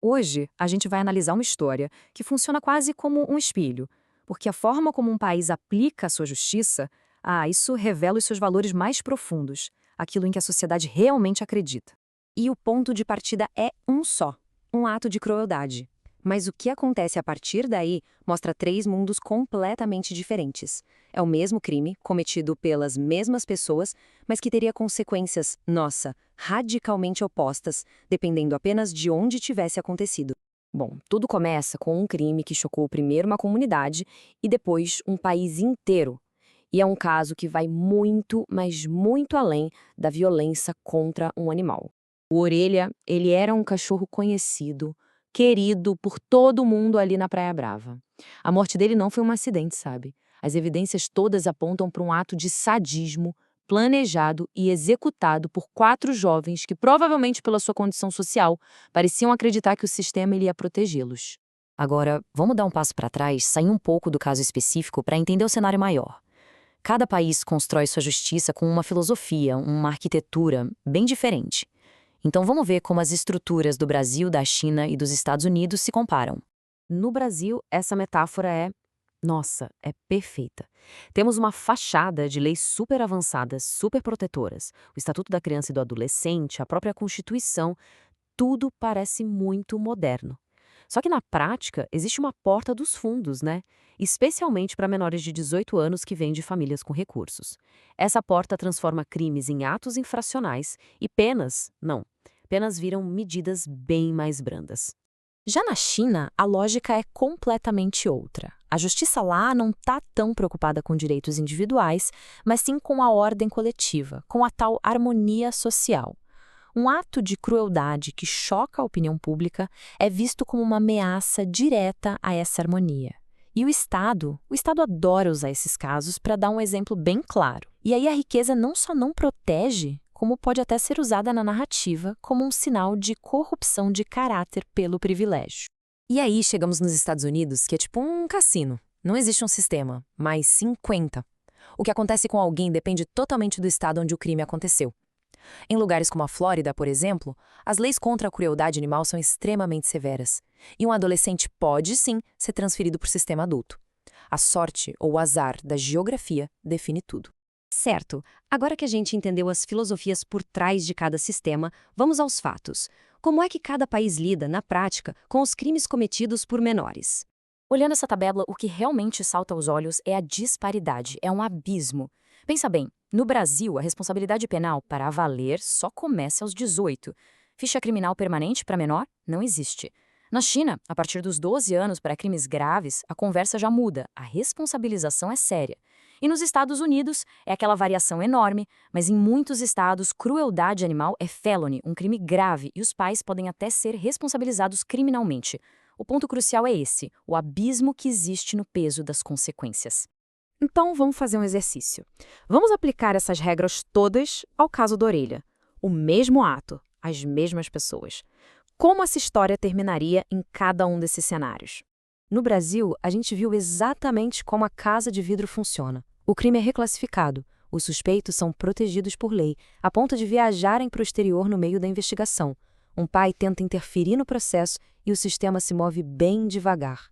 Hoje, a gente vai analisar uma história que funciona quase como um espelho, porque a forma como um país aplica a sua justiça, isso revela os seus valores mais profundos, aquilo em que a sociedade realmente acredita. E o ponto de partida é um só: um ato de crueldade. Mas o que acontece a partir daí mostra três mundos completamente diferentes. É o mesmo crime, cometido pelas mesmas pessoas, mas que teria consequências, nossa, radicalmente opostas, dependendo apenas de onde tivesse acontecido. Bom, tudo começa com um crime que chocou primeiro uma comunidade e depois um país inteiro. E é um caso que vai muito, mas muito além da violência contra um animal. O Orelha, ele era um cachorro conhecido, querido por todo mundo ali na Praia Brava. A morte dele não foi um acidente, sabe? As evidências todas apontam para um ato de sadismo planejado e executado por quatro jovens que, provavelmente pela sua condição social, pareciam acreditar que o sistema ele ia protegê-los. Agora, vamos dar um passo para trás, sair um pouco do caso específico para entender o cenário maior. Cada país constrói sua justiça com uma filosofia, uma arquitetura bem diferente. Então vamos ver como as estruturas do Brasil, da China e dos Estados Unidos se comparam. No Brasil, essa metáfora é perfeita. Temos uma fachada de leis super avançadas, super protetoras. O Estatuto da Criança e do Adolescente, a própria Constituição, tudo parece muito moderno. Só que na prática, existe uma porta dos fundos, né? Especialmente para menores de 18 anos que vêm de famílias com recursos. Essa porta transforma crimes em atos infracionais e penas, não. Penas viram medidas bem mais brandas. Já na China, a lógica é completamente outra. A justiça lá não está tão preocupada com direitos individuais, mas sim com a ordem coletiva, com a tal harmonia social. Um ato de crueldade que choca a opinião pública é visto como uma ameaça direta a essa harmonia. E o Estado adora usar esses casos para dar um exemplo bem claro. E aí a riqueza não só não protege, como pode até ser usada na narrativa como um sinal de corrupção de caráter pelo privilégio. E aí chegamos nos Estados Unidos, que é tipo um cassino. Não existe um sistema, mas 50. O que acontece com alguém depende totalmente do estado onde o crime aconteceu. Em lugares como a Flórida, por exemplo, as leis contra a crueldade animal são extremamente severas. E um adolescente pode, sim, ser transferido para o sistema adulto. A sorte ou o azar da geografia define tudo. Certo. Agora que a gente entendeu as filosofias por trás de cada sistema, vamos aos fatos. Como é que cada país lida, na prática, com os crimes cometidos por menores? Olhando essa tabela, o que realmente salta aos olhos é a disparidade, é um abismo. Pensa bem, no Brasil, a responsabilidade penal para valer só começa aos 18. Ficha criminal permanente para menor não existe. Na China, a partir dos 12 anos para crimes graves, a conversa já muda, a responsabilização é séria. E nos Estados Unidos, é aquela variação enorme, mas em muitos estados, crueldade animal é felony, um crime grave, e os pais podem até ser responsabilizados criminalmente. O ponto crucial é esse, o abismo que existe no peso das consequências. Então, vamos fazer um exercício. Vamos aplicar essas regras todas ao caso da Orelha. O mesmo ato, as mesmas pessoas. Como essa história terminaria em cada um desses cenários? No Brasil, a gente viu exatamente como a casa de vidro funciona. O crime é reclassificado. Os suspeitos são protegidos por lei, a ponto de viajarem para o exterior no meio da investigação. Um pai tenta interferir no processo e o sistema se move bem devagar.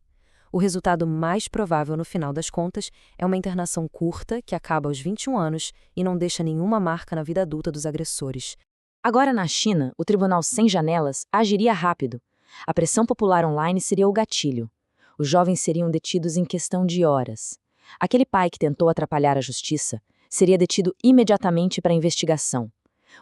O resultado mais provável no final das contas é uma internação curta que acaba aos 21 anos e não deixa nenhuma marca na vida adulta dos agressores. Agora, na China, o tribunal sem janelas agiria rápido. A pressão popular online seria o gatilho. Os jovens seriam detidos em questão de horas. Aquele pai que tentou atrapalhar a justiça seria detido imediatamente para a investigação.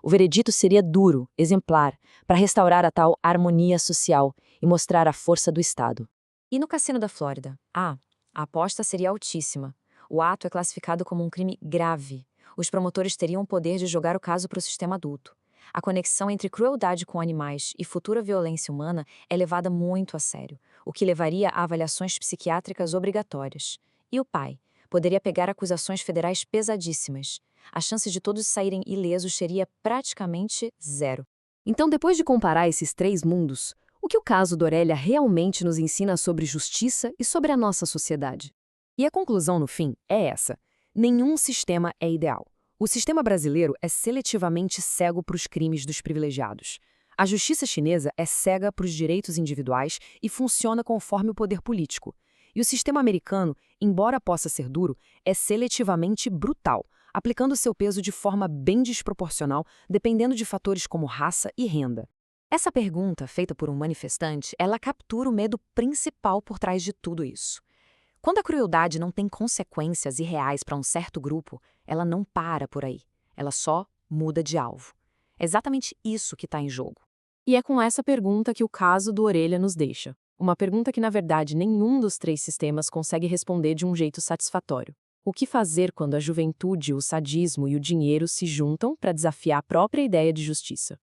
O veredito seria duro, exemplar, para restaurar a tal harmonia social e mostrar a força do Estado. E no cassino da Flórida? A aposta seria altíssima. O ato é classificado como um crime grave. Os promotores teriam o poder de jogar o caso para o sistema adulto. A conexão entre crueldade com animais e futura violência humana é levada muito a sério, o que levaria a avaliações psiquiátricas obrigatórias. E o pai poderia pegar acusações federais pesadíssimas. A chance de todos saírem ilesos seria praticamente zero. Então, depois de comparar esses três mundos, o que o caso da Orelha realmente nos ensina sobre justiça e sobre a nossa sociedade? E a conclusão, no fim, é essa: nenhum sistema é ideal. O sistema brasileiro é seletivamente cego para os crimes dos privilegiados. A justiça chinesa é cega para os direitos individuais e funciona conforme o poder político. E o sistema americano, embora possa ser duro, é seletivamente brutal, aplicando seu peso de forma bem desproporcional, dependendo de fatores como raça e renda. Essa pergunta, feita por um manifestante, ela captura o medo principal por trás de tudo isso. Quando a crueldade não tem consequências irreais para um certo grupo, ela não para por aí. Ela só muda de alvo. É exatamente isso que está em jogo. E é com essa pergunta que o caso do Orelha nos deixa. Uma pergunta que, na verdade, nenhum dos três sistemas consegue responder de um jeito satisfatório. O que fazer quando a juventude, o sadismo e o dinheiro se juntam para desafiar a própria ideia de justiça?